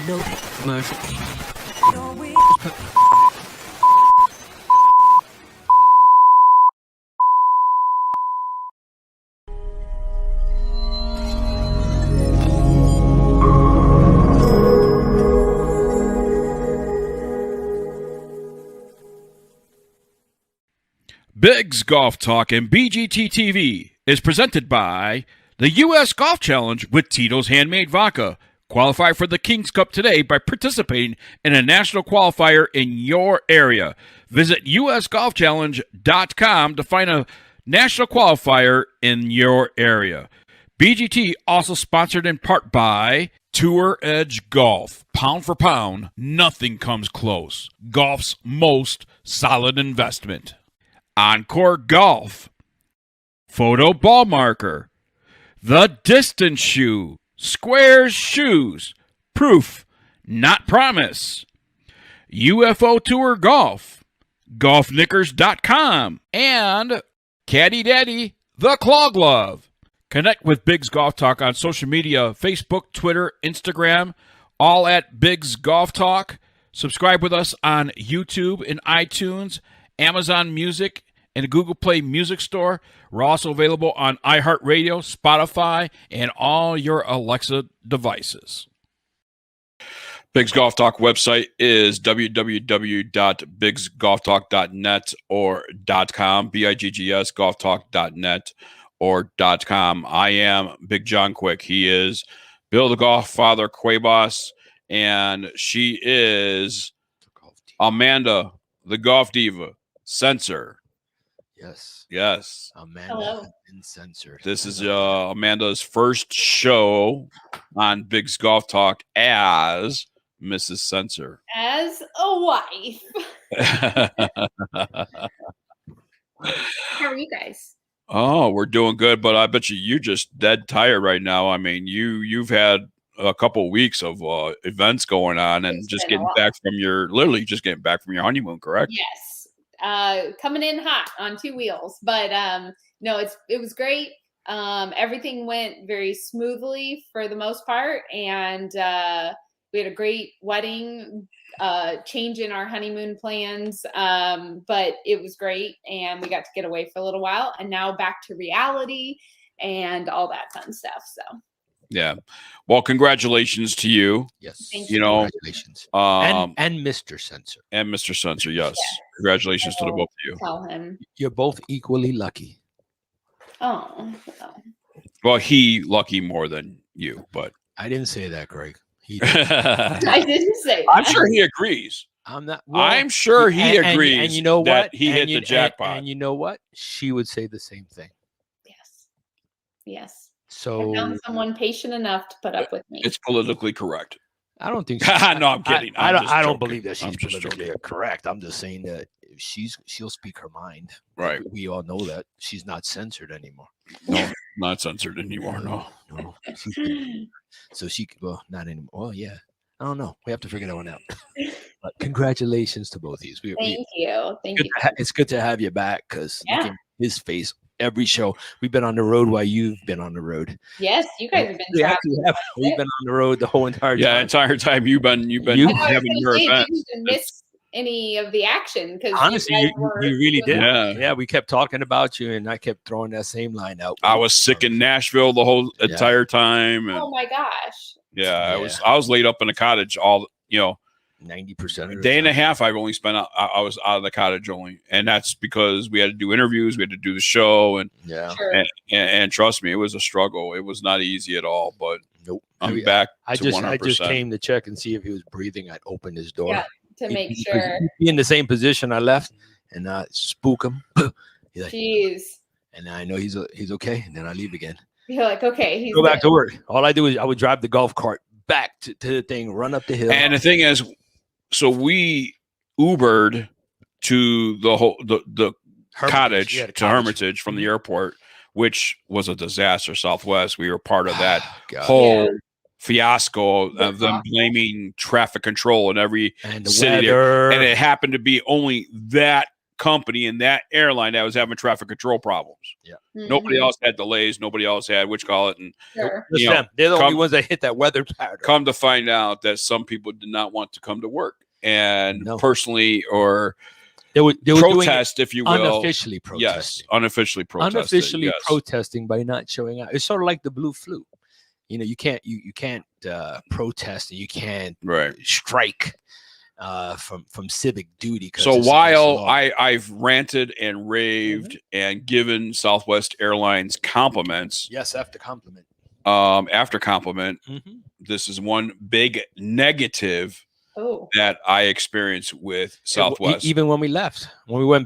No commercial. Biggs Golf Talk and BGT-TV is presented by the U.S. Golf Challenge with Tito's Handmade Vodka. Qualify for the King's Cup today by participating in a national qualifier in your area. Visit usgolfchallenge.com to find a national qualifier in your area. BGT also sponsored in part by Tour Edge Golf. Pound for pound, nothing comes close. Golf's most solid investment. Encore Golf, Photo Ball Marker, The Distance Shoe, Squares Shoes, Proof, Not Promise, UFO Tour Golf, GolfKnickers.com, and Caddy Daddy, The Claw Glove. Connect with Biggs Golf Talk on social media, Facebook, Twitter, Instagram, all at Biggs Golf Talk. Subscribe with us on YouTube and iTunes, Amazon Music, and the Google Play Music Store. We're also available on iHeartRadio, Spotify, and all your Alexa devices. Biggs Golf Talk website is www.biggsgolftalk.net or .com, BIGGS golftalk.net or .com. I am Big John Quick. He is Bill the Golf Father Quabos, and she is Amanda the Golf Diva Censor. Yes. Amanda Hello. has been censored. This is Amanda's first show on Biggs Golf Talk as Mrs. Censor. As a wife. How are you guys? Oh, we're doing good, but I bet you're just dead tired right now. I mean, you've had a couple weeks of events going on and It's just been a getting lot. back from your honeymoon, correct? Yes. Coming in hot on two wheels. But no, it was great. Everything went very smoothly for the most part. And we had a great wedding, change in our honeymoon plans. But it was great. And we got to get away for a little while. And now back to reality and all that fun stuff. So Yeah. Well, congratulations to you. Yes. Thank You know, Congratulations. and And Mr. Censor. Mr. Censor, yes. Yes. Congratulations to the both of you. tell him. You're both equally lucky. Oh. Well, he lucky more than you, but I didn't say that, Greg. He I didn't say that. I'm sure he agrees. I'm not. I'm sure he agrees And you know that what? he hit And the jackpot. And you know what? She would say the same thing. Yes. Yes. I So found someone patient enough to put up with me. It's politically correct. I don't think. No, I'm kidding. I I'm don't. just I don't joking. believe that I'm she's just politically joking. correct. I'm just saying that she'll speak her mind. Right. We all know that she's not censored anymore. No, not censored anymore. No. No. So she. Well, not anymore. Well, yeah. I don't know. We have to figure that one out. But congratulations to both of you. Thank you. Thank you. It's good to have you back because Yeah. his face every show. We've been on the road while you've been on the road. Yes, you guys have been We traveling. actually have. We've been on the road the whole entire Yeah, time. entire time you've been You- I know, I was having gonna your say, event. you didn't miss any of the action because Honestly, you really did. Yeah. Yeah, we kept talking about you, and I kept throwing that same line out. I was sick in Nashville the whole entire time, and Oh my gosh. yeah, I was laid up in a cottage all 90% a of the day and a time. half. I've only spent I was out of the cottage only, and that's because we had to do interviews, we had to do the show, and Yeah. Sure. and trust me, it was a struggle. It was not easy at all, but Nope. I'm back I to just 100%. came to check and see if he was breathing. I'd open his door. Yeah, to make He'd sure. be in the same position I left, and I spook him. He's like, Jeez. and I know he's okay, and then I leave again. You're like, okay, he's Go back good. to work. All I do is I would drive the golf cart back to the thing, run up the hill. And the thing is, so we Ubered to the cottage Yeah, the to Hermitage from the airport, which was a disaster. Southwest, we were part of that God. whole fiasco The of them awful. blaming traffic control in every And the city there. weather. And it happened to be only that company in that airline that was having traffic control problems. Yeah. Nobody else had delays. Nobody else had and Sure. It's them. They're the only ones that hit that weather pattern. Come to find out that some people did not want to come to work, and personally or they were protest, if you will, unofficially protesting. Yes, unofficially protesting. Unofficially protesting by not showing up. It's sort of like the blue flu. You know, you can't protest and you can't strike from civic duty. So while I've ranted and raved and given Southwest Airlines compliments, after compliment, this is one big negative that I experienced with Southwest. Even when we left, when we went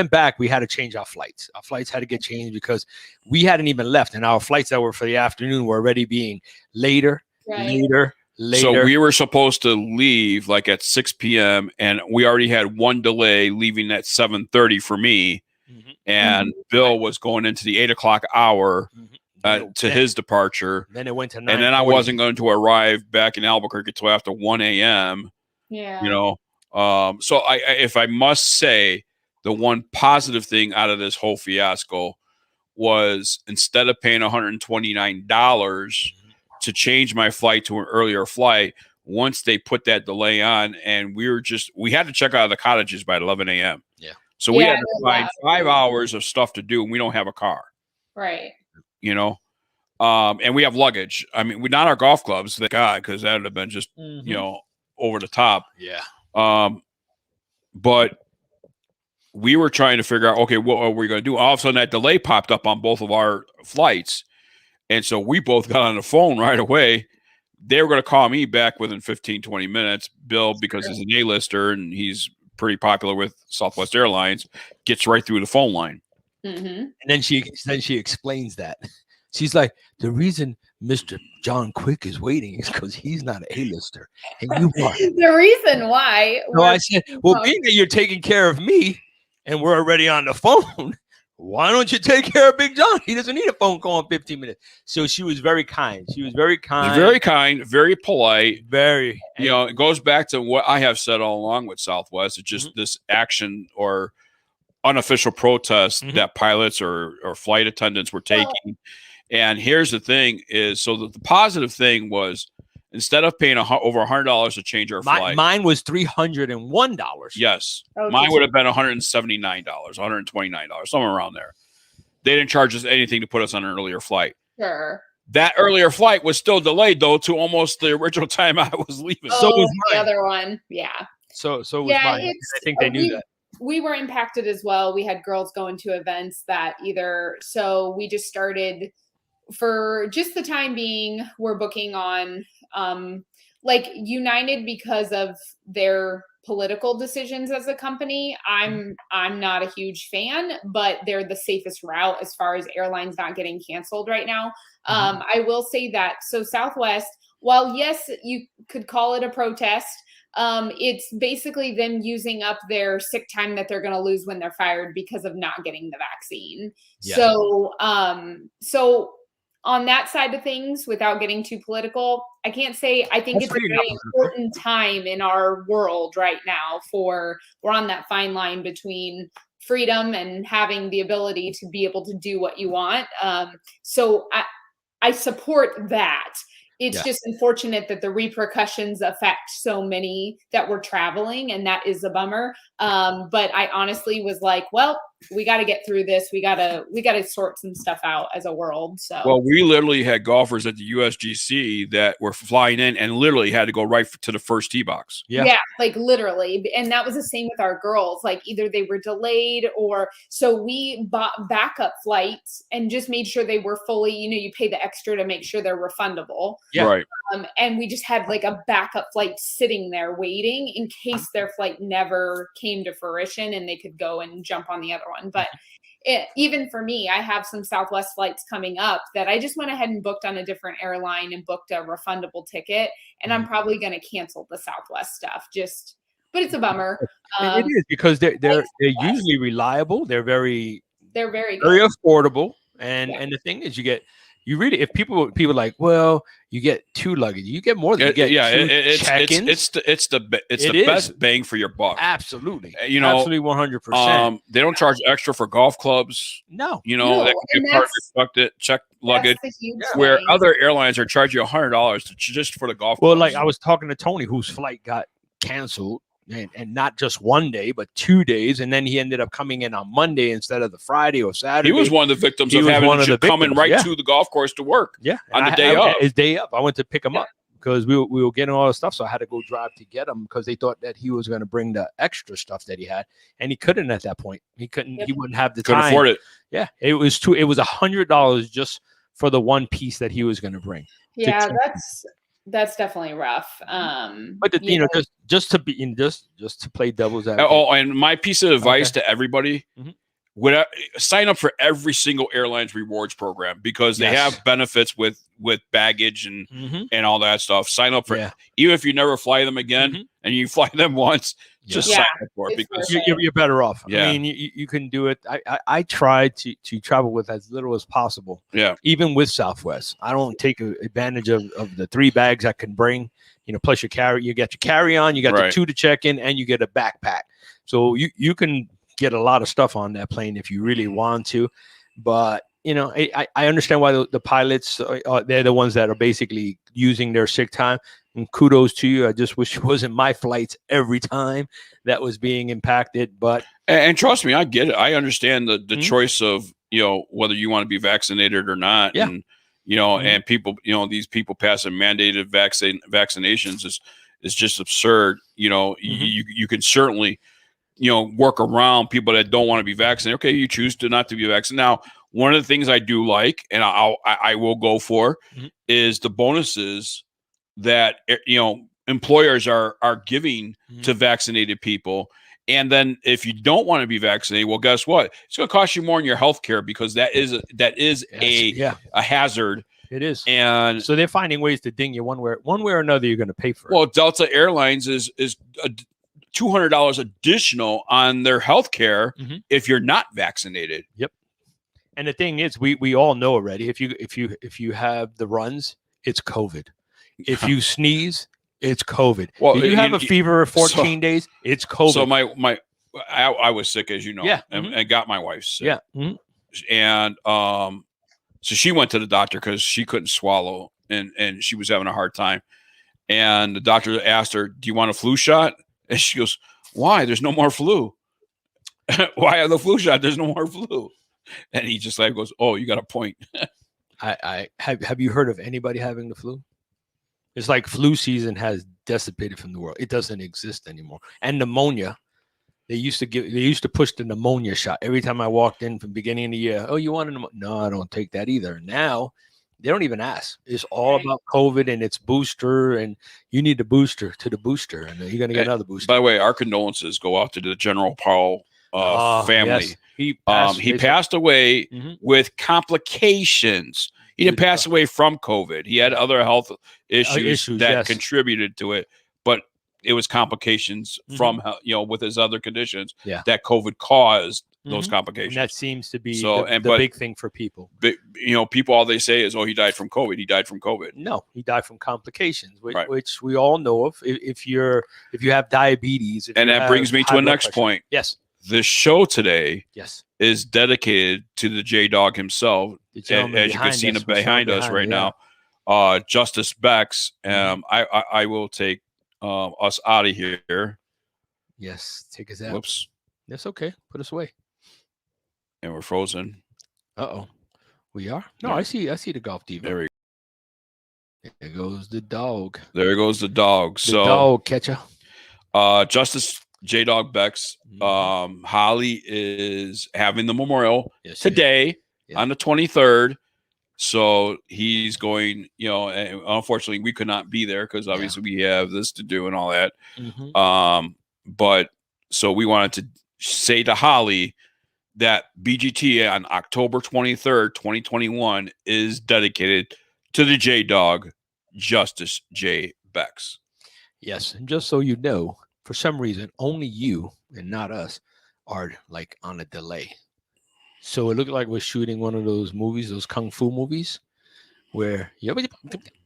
back, we had to change our flights. Our flights had to get changed because we hadn't even left, and our flights that were for the afternoon were already being later. So we were supposed to leave like at 6 p.m. and we already had one delay leaving at 7:30 for me, and Bill was going into the 8 o'clock hour. To his departure. Then it went to 9:40. And then I wasn't going to arrive back in Albuquerque until after 1 a.m. Yeah. You know, so I if I must say, the one positive thing out of this whole fiasco was instead of paying $129 to change my flight to an earlier flight, once they put that delay on, and we had to check out of the cottages by 11 a.m. Yeah. So we had to find 5 hours of stuff to do, and we don't have a car. Right. You know, and we have luggage. I mean, we're not our golf clubs, thank God, because that would have been just, you know, over the top. Yeah. But we were trying to figure out, okay, what are we going to do? All of a sudden, that delay popped up on both of our flights. And so we both got on the phone right away. They were going to call me back within 15, 20 minutes. Bill, because he's an A-lister and he's pretty popular with Southwest Airlines, gets right through the phone line. And then she explains that. She's like, the reason Mr. John Quick is waiting is because he's not an A-lister. And you are. The reason why. So I said, well, being that you're taking care of me and we're already on the phone, why don't you take care of Big John? He doesn't need a phone call in 15 minutes. So she was very kind. Very polite. Very. You know, it goes back to what I have said all along with Southwest. It's just this action or unofficial protest that pilots or flight attendants were taking. And here's the thing is, so the positive thing was, instead of paying over $100 to change our flight. Mine was $301. Yes. Mine would have been $179, $129, somewhere around there. They didn't charge us anything to put us on an earlier flight. Sure. That earlier flight was still delayed, though, to almost the original time I was leaving. So was the other one. Yeah. So was mine. I think they knew that. We were impacted as well. We had girls going to events that so we just started for just the time being, we're booking on like United because of their political decisions as a company. I'm not a huge fan, but they're the safest route as far as airlines not getting canceled right now. I will say that. So Southwest, while yes, you could call it a protest, it's basically them using up their sick time that they're going to lose when they're fired because of not getting the vaccine. Yeah. So on that side of things, without getting too political, I can't say, I think it's a very important time in our world right now we're on that fine line between freedom and having the ability to be able to do what you want. So I support that. It's just unfortunate that the repercussions affect so many that were traveling, and that is a bummer. But I honestly was like, well, we got to get through this. We got to sort some stuff out as a world. So, well, we literally had golfers at the USGC that were flying in and literally had to go right to the first tee box. Yeah, like literally. And that was the same with our girls. Like either they were delayed so we bought backup flights and just made sure they were fully, you pay the extra to make sure they're refundable. Yeah. Right. And we just had like a backup flight sitting there waiting in case their flight never came to fruition and they could go and jump on the other one. But even for me, I have some Southwest flights coming up that I just went ahead and booked on a different airline and booked a refundable ticket. And I'm probably going to cancel the Southwest stuff but it's a bummer. It is because they're usually reliable. They're very good. Very affordable. And the thing is, you get You really, if people like, well, you get 2 luggage, you get more than you get. It's the best bang for your buck. Absolutely, absolutely, 100%. They don't charge extra for golf clubs. No, that can be part of your check luggage. Where other airlines are charging you $100 just for the golf clubs. Well, like I was talking to Tony, whose flight got canceled. And not just one day, but 2 days. And then he ended up coming in on Monday instead of the Friday or Saturday. He was one of the victims of having to come in to the golf course to work. Yeah. On the day of. His day up. I went to pick him up because we were getting all the stuff. So I had to go drive to get him because they thought that he was going to bring the extra stuff that he had. And he couldn't at that point. He couldn't. He wouldn't have the time. Couldn't afford it. Yeah. It was $100 just for the one piece that he was going to bring. Yeah, that's definitely rough. But just to play devil's advocate. Oh, and my piece of advice to everybody: sign up for every single airline's rewards program because they have benefits with baggage and all that stuff. Sign up for even if you never fly them again and you fly them once. Just sign up for it because you're better off. Yeah. I mean, you can do it. I try to travel with as little as possible. Yeah. Even with Southwest, I don't take advantage of the 3 bags I can bring. Plus you get your carry on, you got the 2 to check in, and you get a backpack. So you can get a lot of stuff on that plane if you really want to. But I understand why the pilots they're the ones that are basically using their sick time. And kudos to you. I just wish it wasn't my flights every time that was being impacted. But and trust me, I get it. I understand the choice of whether you want to be vaccinated or not. Yeah. And and people, these people passing mandated vaccinations is just absurd. You can certainly work around people that don't want to be vaccinated. Okay, you choose not to be vaccinated. Now, one of the things I do like, and I will go for, is the bonuses that employers are giving to vaccinated people. And then if you don't want to be vaccinated, well, guess what? It's going to cost you more in your health care because that is a hazard. It is. And so they're finding ways to ding you one way or another. You're going to pay for it. Well, Delta Airlines is $200 additional on their health care if you're not vaccinated. Yep. And the thing is, we all know already, if you have the runs, it's COVID. If you sneeze, it's COVID. Well, if you have a fever of 14 days, it's COVID. So I was sick, as you know, and got my wife sick. Yeah. And so she went to the doctor because she couldn't swallow and she was having a hard time. And the doctor asked her, "Do you want a flu shot?" And she goes, "Why? There's no more flu." "Why have the flu shot? There's no more flu." And he just goes, "Oh, you got a point." I have you heard of anybody having the flu? It's like flu season has dissipated from the world. It doesn't exist anymore. And pneumonia, they used to push the pneumonia shot every time I walked in from the beginning of the year. "Oh, you want a pneumonia?" "No, I don't take that either." Now they don't even ask. It's all about COVID and its booster, and you need the booster to the booster, and you're going to get another booster. By the way, our condolences go out to the General Powell family. Yes. He passed away with complications. He didn't pass away from COVID. He had other health issues that contributed to it, but it was complications from with his other conditions that COVID caused those complications. And that seems to be the big thing for people. People, all they say is, "Oh, he died from COVID. He died from COVID." No, he died from complications, which we all know of. If you have diabetes, and that brings me to a next point. Yes. The show today is dedicated to the J-Dog himself, as you can see behind us right now, Justus Becks. I will take us out of here. Yes, take us out. Whoops. That's okay. Put us away. And we're frozen. Uh-oh. We are? No, I see the golf diva. There goes the dog. There goes the dog. The dog catcher. Justus J-Dog Becks. Holly is having the memorial today on the 23rd. So he's going, and unfortunately we could not be there because obviously we have this to do and all that. But so we wanted to say to Holly that BGT on October 23rd, 2021 is dedicated to the J-Dog, Justus J. Becks. Yes. And just so you know, for some reason, only you and not us are like on a delay. So it looked like we're shooting one of those movies, those kung fu movies. where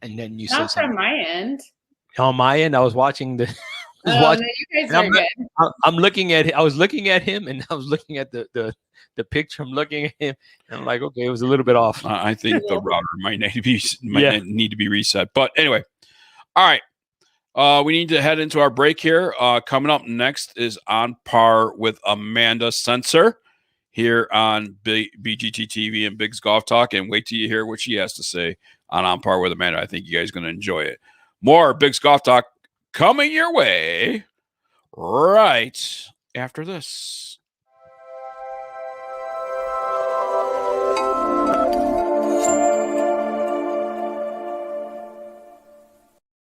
and then you say Not something. from my end. On my end, I was watching the. No, you guys are good. I'm looking at. I was looking at him, and I was looking at the picture. I'm looking at him, and I'm like, okay, it was a little bit off. I think the router might need to be reset. But anyway, all right. We need to head into our break here. Coming up next is On Par with Amanda Sensor here on BGT-TV and Big's Golf Talk. And wait till you hear what she has to say on Par with Amanda. I think you guys are going to enjoy it. More Big's Golf Talk coming your way right after this.